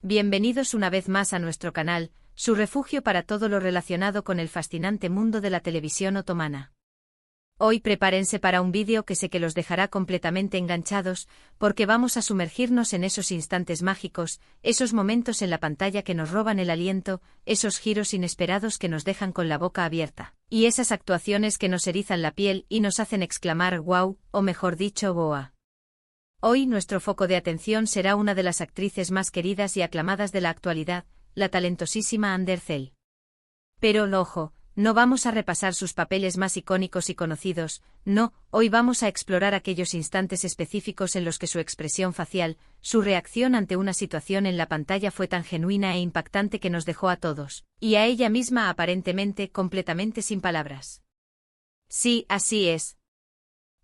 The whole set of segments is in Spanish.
Bienvenidos una vez más a nuestro canal, su refugio para todo lo relacionado con el fascinante mundo de la televisión otomana. Hoy prepárense para un vídeo que sé que los dejará completamente enganchados, porque vamos a sumergirnos en esos instantes mágicos, esos momentos en la pantalla que nos roban el aliento, esos giros inesperados que nos dejan con la boca abierta, y esas actuaciones que nos erizan la piel y nos hacen exclamar «wow», o mejor dicho «boa». Hoy nuestro foco de atención será una de las actrices más queridas y aclamadas de la actualidad, la talentosísima Anne Derzel. Pero, ojo, no vamos a repasar sus papeles más icónicos y conocidos, no, hoy vamos a explorar aquellos instantes específicos en los que su expresión facial, su reacción ante una situación en la pantalla fue tan genuina e impactante que nos dejó a todos, y a ella misma aparentemente completamente sin palabras. Sí, así es.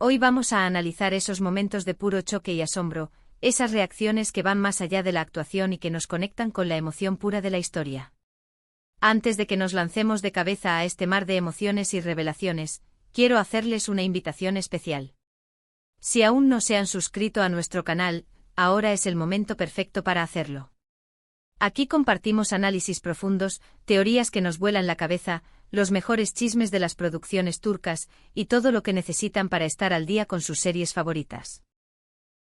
Hoy vamos a analizar esos momentos de puro choque y asombro, esas reacciones que van más allá de la actuación y que nos conectan con la emoción pura de la historia. Antes de que nos lancemos de cabeza a este mar de emociones y revelaciones, quiero hacerles una invitación especial. Si aún no se han suscrito a nuestro canal, ahora es el momento perfecto para hacerlo. Aquí compartimos análisis profundos, teorías que nos vuelan la cabeza, los mejores chismes de las producciones turcas, y todo lo que necesitan para estar al día con sus series favoritas.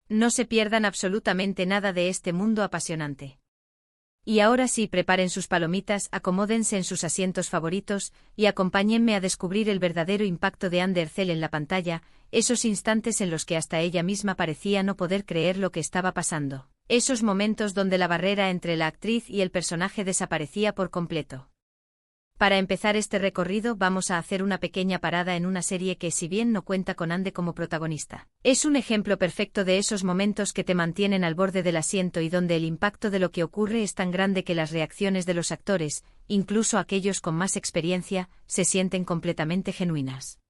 No se pierdan absolutamente nada de este mundo apasionante. Y ahora sí, preparen sus palomitas, acomódense en sus asientos favoritos, y acompáñenme a descubrir el verdadero impacto de Anne Derzel en la pantalla, esos instantes en los que hasta ella misma parecía no poder creer lo que estaba pasando. Esos momentos donde la barrera entre la actriz y el personaje desaparecía por completo. Para empezar este recorrido vamos a hacer una pequeña parada en una serie que, si bien no cuenta con Anne como protagonista, es un ejemplo perfecto de esos momentos que te mantienen al borde del asiento y donde el impacto de lo que ocurre es tan grande que las reacciones de los actores, incluso aquellos con más experiencia, se sienten completamente genuinas.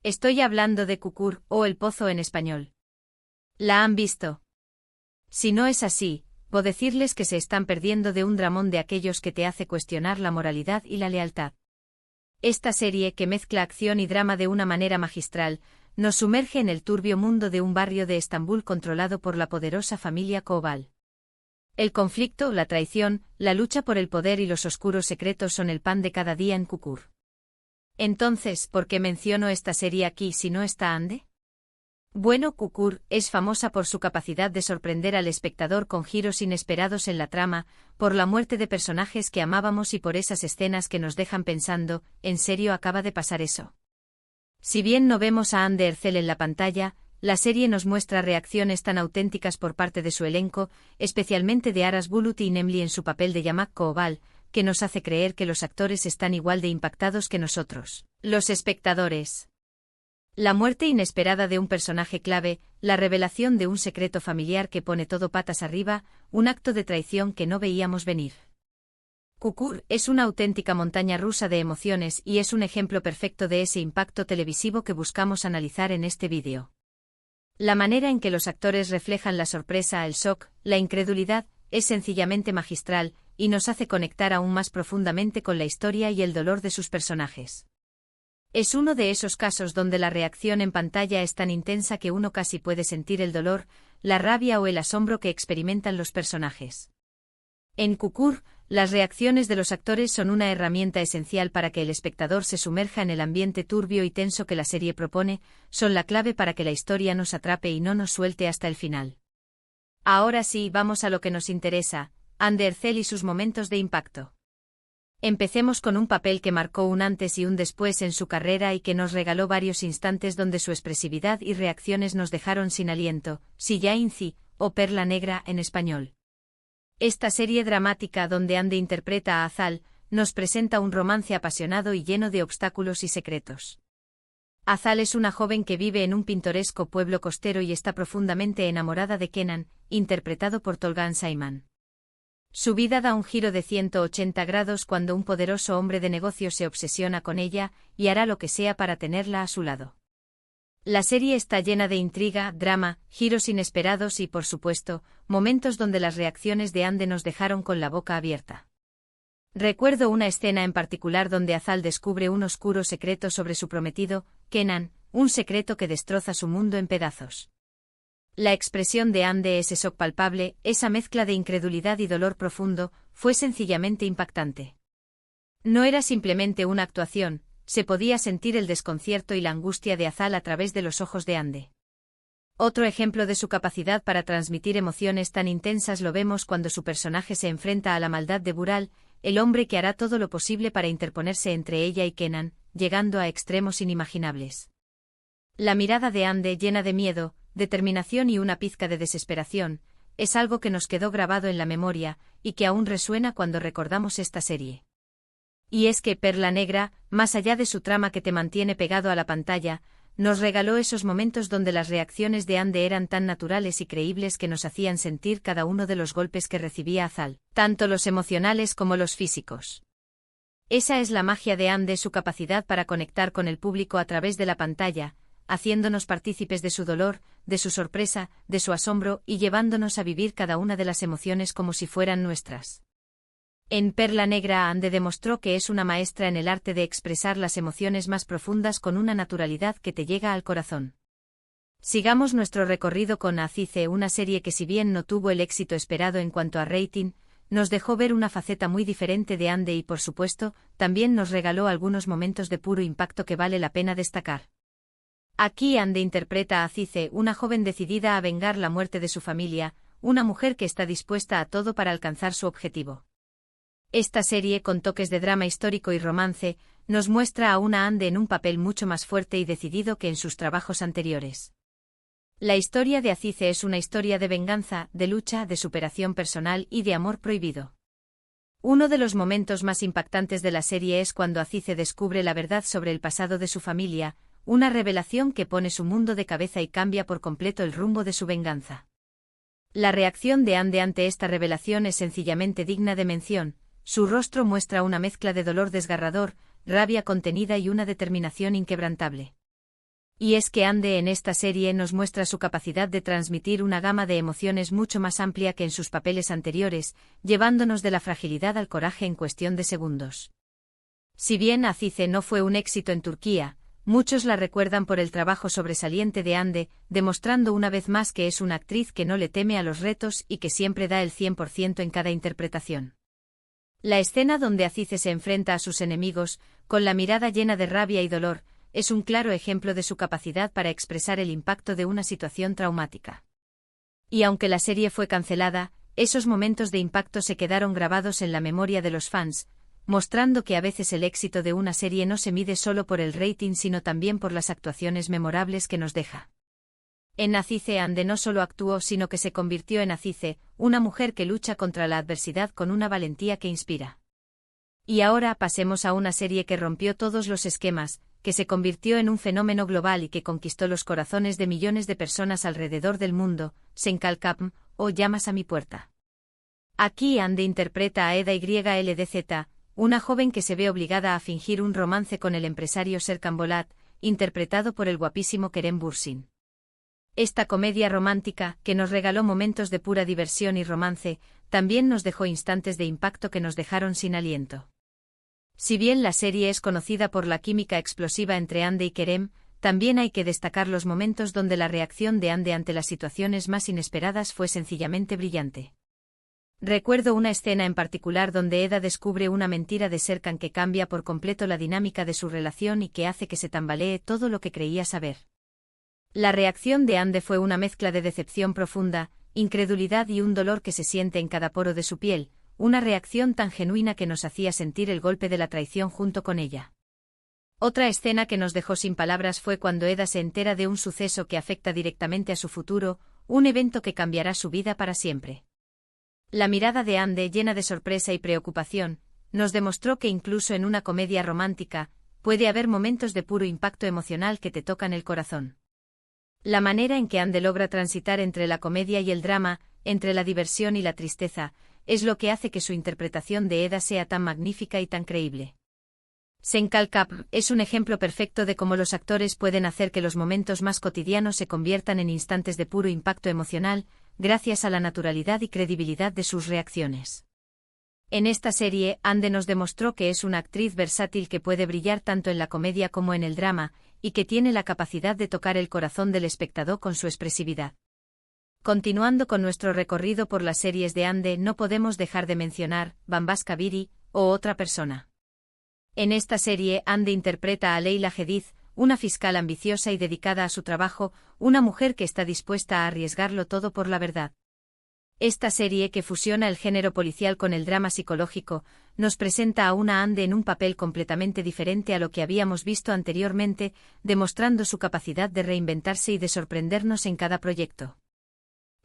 Estoy hablando de Kukur, o El Pozo en español. ¿La han visto? Si no es así, puedo decirles que se están perdiendo de un dramón de aquellos que te hace cuestionar la moralidad y la lealtad. Esta serie, que mezcla acción y drama de una manera magistral, nos sumerge en el turbio mundo de un barrio de Estambul controlado por la poderosa familia Koval. El conflicto, la traición, la lucha por el poder y los oscuros secretos son el pan de cada día en Kukur. Entonces, ¿por qué menciono esta serie aquí si no está Anne? Bueno, Kukur es famosa por su capacidad de sorprender al espectador con giros inesperados en la trama, por la muerte de personajes que amábamos y por esas escenas que nos dejan pensando, ¿en serio acaba de pasar eso? Si bien no vemos a Anne Derzel en la pantalla, la serie nos muestra reacciones tan auténticas por parte de su elenco, especialmente de Aras Bulut y Nemli en su papel de Yamak Koval, que nos hace creer que los actores están igual de impactados que nosotros, los espectadores. La muerte inesperada de un personaje clave, la revelación de un secreto familiar que pone todo patas arriba, un acto de traición que no veíamos venir. Kukur es una auténtica montaña rusa de emociones y es un ejemplo perfecto de ese impacto televisivo que buscamos analizar en este vídeo. La manera en que los actores reflejan la sorpresa, el shock, la incredulidad, es sencillamente magistral, y nos hace conectar aún más profundamente con la historia y el dolor de sus personajes. Es uno de esos casos donde la reacción en pantalla es tan intensa que uno casi puede sentir el dolor, la rabia o el asombro que experimentan los personajes. En Kukur, las reacciones de los actores son una herramienta esencial para que el espectador se sumerja en el ambiente turbio y tenso que la serie propone, son la clave para que la historia nos atrape y no nos suelte hasta el final. Ahora sí, vamos a lo que nos interesa, Anne Derzel y sus momentos de impacto. Empecemos con un papel que marcó un antes y un después en su carrera y que nos regaló varios instantes donde su expresividad y reacciones nos dejaron sin aliento, Silla Inci, o Perla Negra en español. Esta serie dramática donde Anne interpreta a Azal, nos presenta un romance apasionado y lleno de obstáculos y secretos. Azal es una joven que vive en un pintoresco pueblo costero y está profundamente enamorada de Kenan, interpretado por Tolga Sayman. Su vida da un giro de 180 grados cuando un poderoso hombre de negocios se obsesiona con ella y hará lo que sea para tenerla a su lado. La serie está llena de intriga, drama, giros inesperados y, por supuesto, momentos donde las reacciones de Anne nos dejaron con la boca abierta. Recuerdo una escena en particular donde Azal descubre un oscuro secreto sobre su prometido, Kenan, un secreto que destroza su mundo en pedazos. La expresión de Ande, ese shock palpable, esa mezcla de incredulidad y dolor profundo, fue sencillamente impactante. No era simplemente una actuación, se podía sentir el desconcierto y la angustia de Azal a través de los ojos de Ande. Otro ejemplo de su capacidad para transmitir emociones tan intensas lo vemos cuando su personaje se enfrenta a la maldad de Bural, el hombre que hará todo lo posible para interponerse entre ella y Kenan, llegando a extremos inimaginables. La mirada de Ande, llena de miedo, determinación y una pizca de desesperación, es algo que nos quedó grabado en la memoria, y que aún resuena cuando recordamos esta serie. Y es que Perla Negra, más allá de su trama que te mantiene pegado a la pantalla, nos regaló esos momentos donde las reacciones de Ande eran tan naturales y creíbles que nos hacían sentir cada uno de los golpes que recibía Azal, tanto los emocionales como los físicos. Esa es la magia de Ande, su capacidad para conectar con el público a través de la pantalla, haciéndonos partícipes de su dolor, de su sorpresa, de su asombro y llevándonos a vivir cada una de las emociones como si fueran nuestras. En Perla Negra, Ande demostró que es una maestra en el arte de expresar las emociones más profundas con una naturalidad que te llega al corazón. Sigamos nuestro recorrido con Azize, una serie que, si bien no tuvo el éxito esperado en cuanto a rating, nos dejó ver una faceta muy diferente de Ande y, por supuesto, también nos regaló algunos momentos de puro impacto que vale la pena destacar. Aquí Ande interpreta a Azize, una joven decidida a vengar la muerte de su familia, una mujer que está dispuesta a todo para alcanzar su objetivo. Esta serie, con toques de drama histórico y romance, nos muestra a una Ande en un papel mucho más fuerte y decidido que en sus trabajos anteriores. La historia de Azize es una historia de venganza, de lucha, de superación personal y de amor prohibido. Uno de los momentos más impactantes de la serie es cuando Azize descubre la verdad sobre el pasado de su familia, una revelación que pone su mundo de cabeza y cambia por completo el rumbo de su venganza. La reacción de Ande ante esta revelación es sencillamente digna de mención. Su rostro muestra una mezcla de dolor desgarrador, rabia contenida y una determinación inquebrantable. Y es que Ande en esta serie nos muestra su capacidad de transmitir una gama de emociones mucho más amplia que en sus papeles anteriores, llevándonos de la fragilidad al coraje en cuestión de segundos. Si bien Azize no fue un éxito en Turquía, muchos la recuerdan por el trabajo sobresaliente de Ande, demostrando una vez más que es una actriz que no le teme a los retos y que siempre da el 100% en cada interpretación. La escena donde Azize se enfrenta a sus enemigos, con la mirada llena de rabia y dolor, es un claro ejemplo de su capacidad para expresar el impacto de una situación traumática. Y aunque la serie fue cancelada, esos momentos de impacto se quedaron grabados en la memoria de los fans, mostrando que a veces el éxito de una serie no se mide solo por el rating sino también por las actuaciones memorables que nos deja. En Azize, Ande no solo actuó sino que se convirtió en Azize, una mujer que lucha contra la adversidad con una valentía que inspira. Y ahora pasemos a una serie que rompió todos los esquemas, que se convirtió en un fenómeno global y que conquistó los corazones de millones de personas alrededor del mundo, Senkalkapm, o Llamas a mi puerta. Aquí Ande interpreta a Eda YLDZ, una joven que se ve obligada a fingir un romance con el empresario Serkan Bolat, interpretado por el guapísimo Kerem Bürsin. Esta comedia romántica, que nos regaló momentos de pura diversión y romance, también nos dejó instantes de impacto que nos dejaron sin aliento. Si bien la serie es conocida por la química explosiva entre Ande y Kerem, también hay que destacar los momentos donde la reacción de Ande ante las situaciones más inesperadas fue sencillamente brillante. Recuerdo una escena en particular donde Eda descubre una mentira de Serkan que cambia por completo la dinámica de su relación y que hace que se tambalee todo lo que creía saber. La reacción de Ande fue una mezcla de decepción profunda, incredulidad y un dolor que se siente en cada poro de su piel, una reacción tan genuina que nos hacía sentir el golpe de la traición junto con ella. Otra escena que nos dejó sin palabras fue cuando Eda se entera de un suceso que afecta directamente a su futuro, un evento que cambiará su vida para siempre. La mirada de Ande, llena de sorpresa y preocupación, nos demostró que incluso en una comedia romántica, puede haber momentos de puro impacto emocional que te tocan el corazón. La manera en que Ande logra transitar entre la comedia y el drama, entre la diversión y la tristeza, es lo que hace que su interpretación de Eda sea tan magnífica y tan creíble. Senkalkapm es un ejemplo perfecto de cómo los actores pueden hacer que los momentos más cotidianos se conviertan en instantes de puro impacto emocional, gracias a la naturalidad y credibilidad de sus reacciones. En esta serie, Ande nos demostró que es una actriz versátil que puede brillar tanto en la comedia como en el drama, y que tiene la capacidad de tocar el corazón del espectador con su expresividad. Continuando con nuestro recorrido por las series de Hande, no podemos dejar de mencionar Bambaska Biri, o Otra persona. En esta serie, Hande interpreta a Leila Hadid, una fiscal ambiciosa y dedicada a su trabajo, una mujer que está dispuesta a arriesgarlo todo por la verdad. Esta serie, que fusiona el género policial con el drama psicológico, nos presenta a una Hande en un papel completamente diferente a lo que habíamos visto anteriormente, demostrando su capacidad de reinventarse y de sorprendernos en cada proyecto.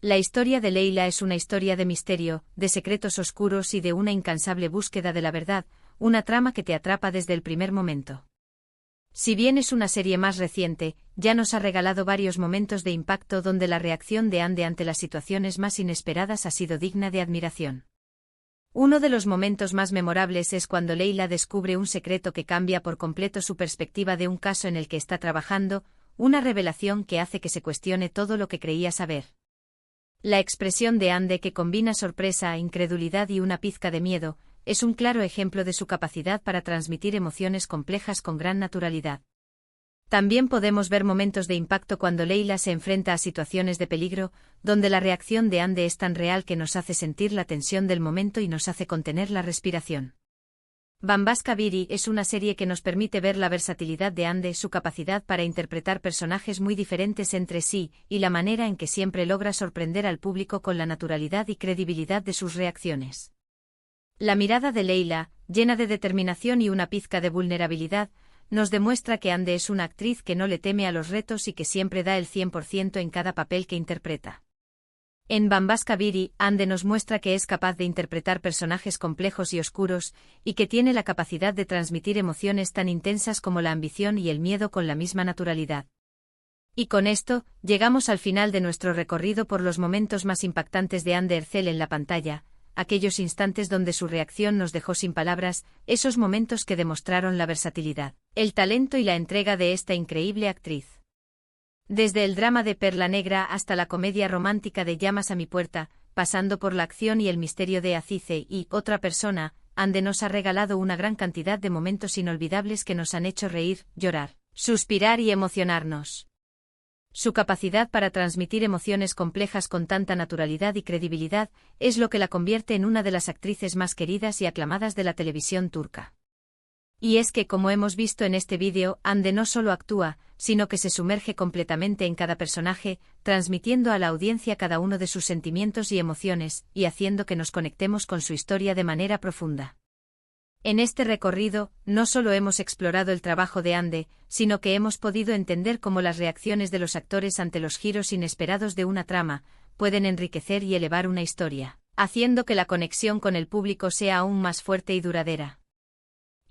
La historia de Leila es una historia de misterio, de secretos oscuros y de una incansable búsqueda de la verdad, una trama que te atrapa desde el primer momento. Si bien es una serie más reciente, ya nos ha regalado varios momentos de impacto donde la reacción de Hande ante las situaciones más inesperadas ha sido digna de admiración. Uno de los momentos más memorables es cuando Leila descubre un secreto que cambia por completo su perspectiva de un caso en el que está trabajando, una revelación que hace que se cuestione todo lo que creía saber. La expresión de Hande, que combina sorpresa, incredulidad y una pizca de miedo, es un claro ejemplo de su capacidad para transmitir emociones complejas con gran naturalidad. También podemos ver momentos de impacto cuando Leila se enfrenta a situaciones de peligro, donde la reacción de Hande es tan real que nos hace sentir la tensión del momento y nos hace contener la respiración. Bambaska Biri es una serie que nos permite ver la versatilidad de Hande, su capacidad para interpretar personajes muy diferentes entre sí, y la manera en que siempre logra sorprender al público con la naturalidad y credibilidad de sus reacciones. La mirada de Leila, llena de determinación y una pizca de vulnerabilidad, nos demuestra que Hande es una actriz que no le teme a los retos y que siempre da el 100% en cada papel que interpreta. En Bambaska Biri, Hande nos muestra que es capaz de interpretar personajes complejos y oscuros, y que tiene la capacidad de transmitir emociones tan intensas como la ambición y el miedo con la misma naturalidad. Y con esto, llegamos al final de nuestro recorrido por los momentos más impactantes de Hande Erçel en la pantalla, aquellos instantes donde su reacción nos dejó sin palabras, esos momentos que demostraron la versatilidad, el talento y la entrega de esta increíble actriz. Desde el drama de Perla Negra hasta la comedia romántica de Llamas a mi puerta, pasando por la acción y el misterio de Azize y Otra persona, Hande nos ha regalado una gran cantidad de momentos inolvidables que nos han hecho reír, llorar, suspirar y emocionarnos. Su capacidad para transmitir emociones complejas con tanta naturalidad y credibilidad es lo que la convierte en una de las actrices más queridas y aclamadas de la televisión turca. Y es que, como hemos visto en este vídeo, Hande no solo actúa, sino que se sumerge completamente en cada personaje, transmitiendo a la audiencia cada uno de sus sentimientos y emociones, y haciendo que nos conectemos con su historia de manera profunda. En este recorrido, no solo hemos explorado el trabajo de Hande, sino que hemos podido entender cómo las reacciones de los actores ante los giros inesperados de una trama pueden enriquecer y elevar una historia, haciendo que la conexión con el público sea aún más fuerte y duradera.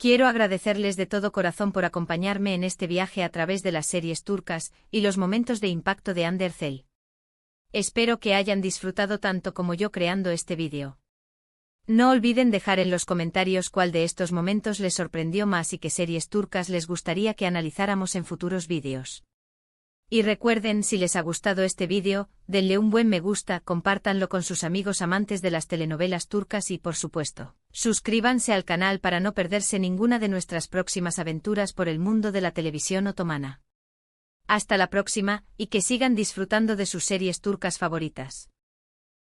Quiero agradecerles de todo corazón por acompañarme en este viaje a través de las series turcas y los momentos de impacto de Hande Erçel. Espero que hayan disfrutado tanto como yo creando este vídeo. No olviden dejar en los comentarios cuál de estos momentos les sorprendió más y qué series turcas les gustaría que analizáramos en futuros vídeos. Y recuerden, si les ha gustado este vídeo, denle un buen me gusta, compártanlo con sus amigos amantes de las telenovelas turcas y, por supuesto, suscríbanse al canal para no perderse ninguna de nuestras próximas aventuras por el mundo de la televisión otomana. Hasta la próxima, y que sigan disfrutando de sus series turcas favoritas.